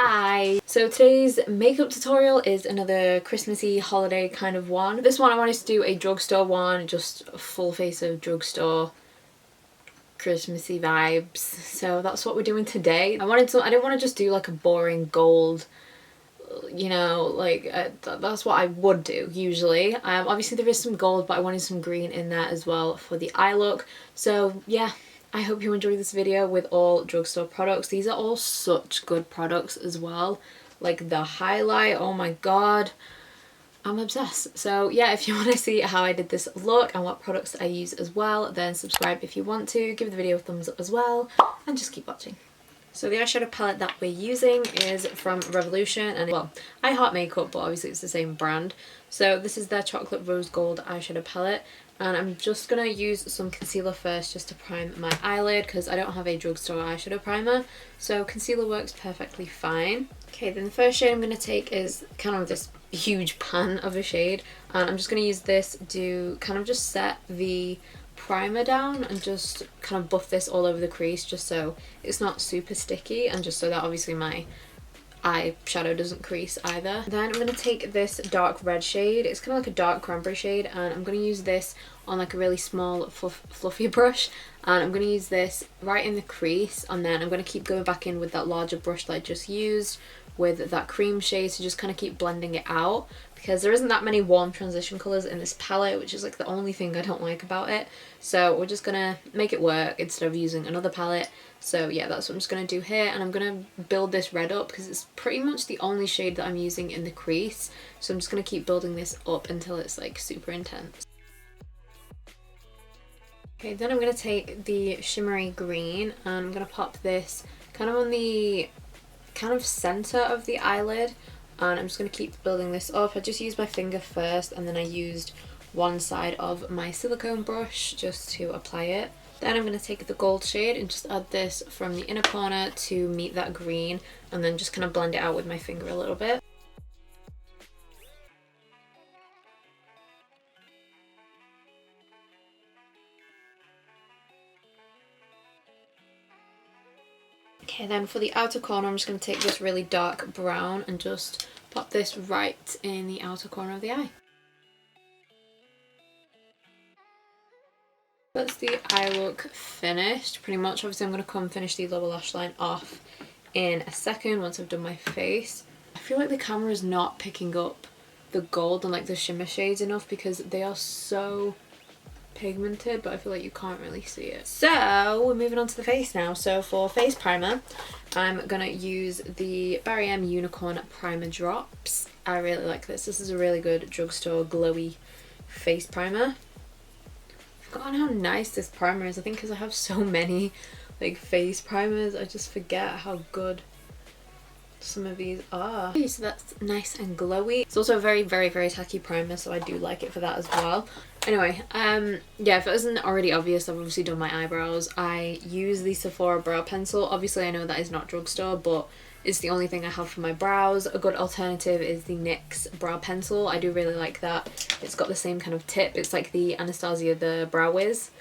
Hi! So today's makeup tutorial is another Christmassy holiday kind of one. This one I wanted to do a drugstore one, just a full face of drugstore Christmassy vibes. So that's what we're doing today. I didn't want to just do like a boring gold, you know, like that's what I would do usually. Obviously there is some gold, but I wanted some green in there as well for the eye look. So yeah, I hope you enjoy this video with all drugstore products. These are all such good products as well. Like the highlight, oh my god, I'm obsessed. So yeah, if you want to see how I did this look and what products I use as well, then subscribe if you want to, give the video a thumbs up as well, and just keep watching. So the eyeshadow palette that we're using is from Revolution, and well, I Heart Makeup, but obviously it's the same brand. So this is their chocolate rose gold eyeshadow palette, and I'm just gonna use some concealer first just to prime my eyelid because I don't have a drugstore eyeshadow primer, so concealer works perfectly fine. Okay, then the first shade I'm gonna take is kind of this huge pan of a shade, and I'm just gonna use this to kind of just set the primer down and just kind of buff this all over the crease just so it's not super sticky, and just so that obviously my eyeshadow doesn't crease either. Then I'm going to take this dark red shade, it's kind of like a dark cranberry shade, and I'm going to use this on like a really small fluffy brush, and I'm going to use this right in the crease, and then I'm going to keep going back in with that larger brush that I just used with that cream shade to just kind of keep blending it out, because there isn't that many warm transition colours in this palette, which is like the only thing I don't like about it. So we're just gonna make it work instead of using another palette. So yeah, that's what I'm just gonna do here, and I'm gonna build this red up because it's pretty much the only shade that I'm using in the crease. So I'm just gonna keep building this up until it's like super intense. Okay, then I'm gonna take the shimmery green and I'm gonna pop this kind of on the kind of center of the eyelid, and I'm just going to keep building this up. I just used my finger first, and then I used one side of my silicone brush just to apply it. Then I'm going to take the gold shade and just add this from the inner corner to meet that green, and then just kind of blend it out with my finger a little bit. Okay, then for the outer corner, I'm just going to take this really dark brown and just pop this right in the outer corner of the eye. That's the eye look finished, pretty much. Obviously I'm going to come finish the lower lash line off in a second once I've done my face. I feel like the camera is not picking up the gold and like the shimmer shades enough because they are so pigmented, but I feel like you can't really see it. So we're moving on to the face now. So for face primer, I'm gonna use the byeee Unicorn Primer Drops. I really like this. This is a really good drugstore glowy face primer. I've forgotten how nice this primer is. I think because I have so many like face primers, I just forget how good some of these are. Okay, so that's nice and glowy. It's also a very tacky primer, so I do like it for that as well. Anyway, yeah, if it wasn't already obvious, I've obviously done my eyebrows. I use the Sephora brow pencil. Obviously I know that is not drugstore, but it's the only thing I have for my brows. A good alternative is the NYX brow pencil. I do really like that. It's got the same kind of tip. It's like the Anastasia the Brow Wiz.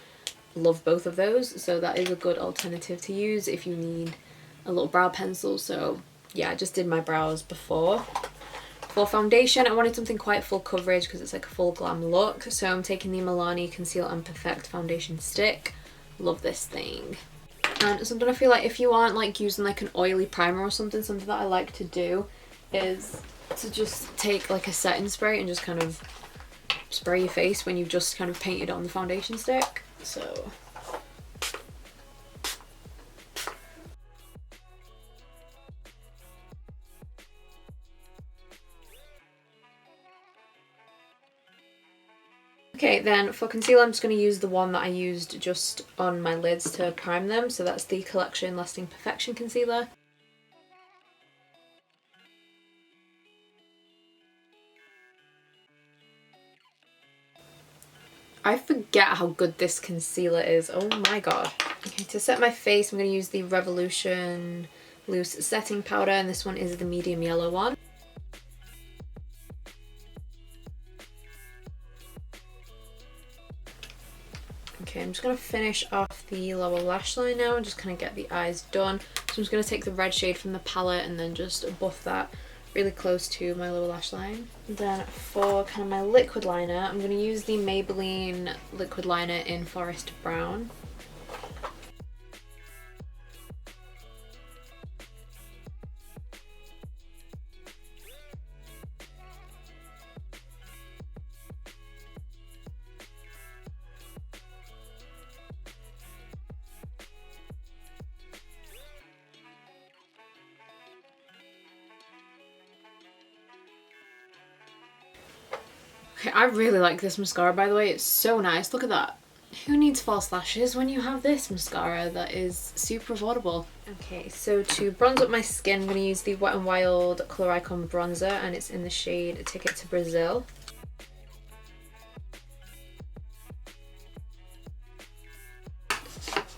Love both of those, so that is a good alternative to use if you need a little brow pencil. So yeah, I just did my brows before. For foundation, I wanted something quite full coverage because it's like a full glam look. So I'm taking the Milani Conceal and Perfect foundation stick. Love this thing. And something I feel like if you aren't like using like an oily primer or something that I like to do is to just take like a setting spray and just kind of spray your face when you've just kind of painted on the foundation stick. So okay, then for concealer, I'm just going to use the one that I used just on my lids to prime them. So that's the Collection Lasting Perfection Concealer. I forget how good this concealer is. Oh my god. Okay, to set my face, I'm going to use the Revolution Loose Setting Powder, and this one is the medium yellow one. Okay, I'm just going to finish off the lower lash line now and just kind of get the eyes done. So I'm just going to take the red shade from the palette and then just buff that really close to my lower lash line. Then for kind of my liquid liner, I'm going to use the Maybelline liquid liner in Forest Brown. Okay, I really like this mascara, by the way. It's so nice. Look at that. Who needs false lashes when you have this mascara that is super affordable? Okay, so to bronze up my skin, I'm going to use the Wet n Wild Colour Icon bronzer, and it's in the shade Ticket to Brazil.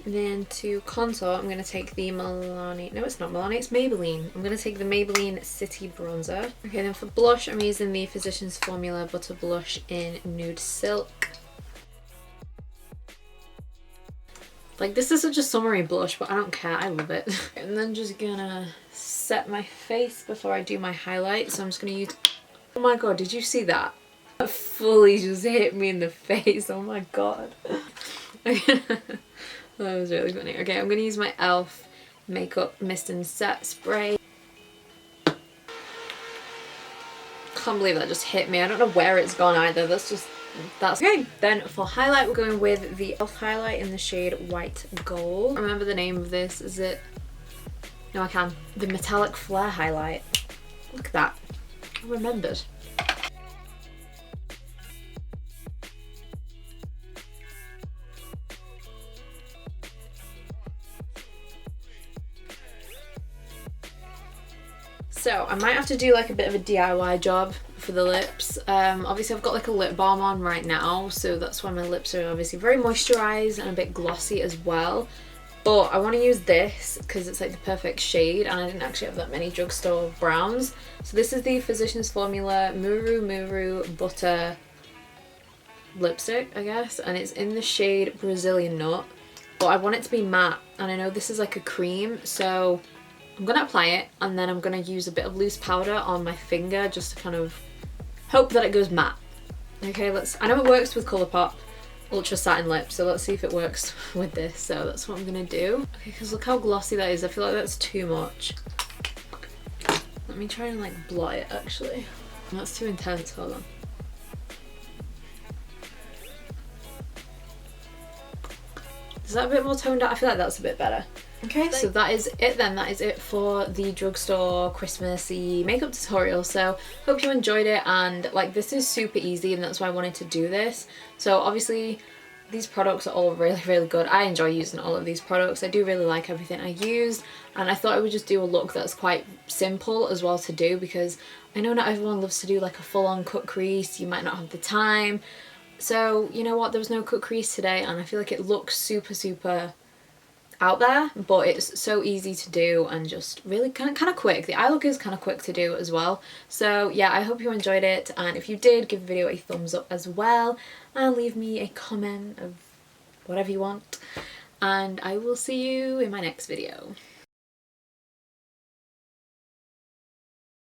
And then to contour, I'm going to take the Milani, no it's not Milani, it's Maybelline. I'm going to take the Maybelline City Bronzer. Okay, then for blush, I'm using the Physicians Formula Butter Blush in Nude Silk. Like, this is such a summery blush, but I don't care, I love it. And then just gonna set my face before I do my highlight. So I'm just gonna use, oh my god, did you see that? That fully just hit me in the face, oh my god. That was really funny. Okay, I'm going to use my e.l.f. Makeup Mist and Set Spray. Can't believe that just hit me. I don't know where it's gone either. That's okay. Then for highlight, we're going with the e.l.f. highlight in the shade White Gold. Remember the name of this? Is it? No, I can. The Metallic Flare highlight. Look at that. I remembered. So I might have to do like a bit of a DIY job for the lips. Obviously I've got like a lip balm on right now, so that's why my lips are obviously very moisturised and a bit glossy as well. But I want to use this because it's like the perfect shade, and I didn't actually have that many drugstore browns. So this is the Physicians Formula Muru Butter lipstick, I guess, and it's in the shade Brazilian Nut. But I want it to be matte, and I know this is like a cream, so I'm going to apply it, and then I'm going to use a bit of loose powder on my finger just to kind of hope that it goes matte. Okay, I know it works with Colourpop Ultra Satin Lip, so let's see if it works with this. So that's what I'm going to do. Okay, because look how glossy that is. I feel like that's too much. Let me try and like blot it actually. That's too intense, hold on. Is that a bit more toned out? I feel like that's a bit better. Okay, so that is it then. That is it for the drugstore Christmassy makeup tutorial. So hope you enjoyed it, and like this is super easy, and that's why I wanted to do this. So obviously these products are all really good. I enjoy using all of these products. I do really like everything I used, and I thought I would just do a look that's quite simple as well to do, because I know not everyone loves to do like a full-on cut crease. You might not have the time. So you know what, there was no cut crease today, and I feel like it looks super out there, but it's so easy to do and just really kind of quick. The eye look is kind of quick to do as well. So yeah, I hope you enjoyed it, and if you did, give the video a thumbs up as well, and leave me a comment of whatever you want, and I will see you in my next video.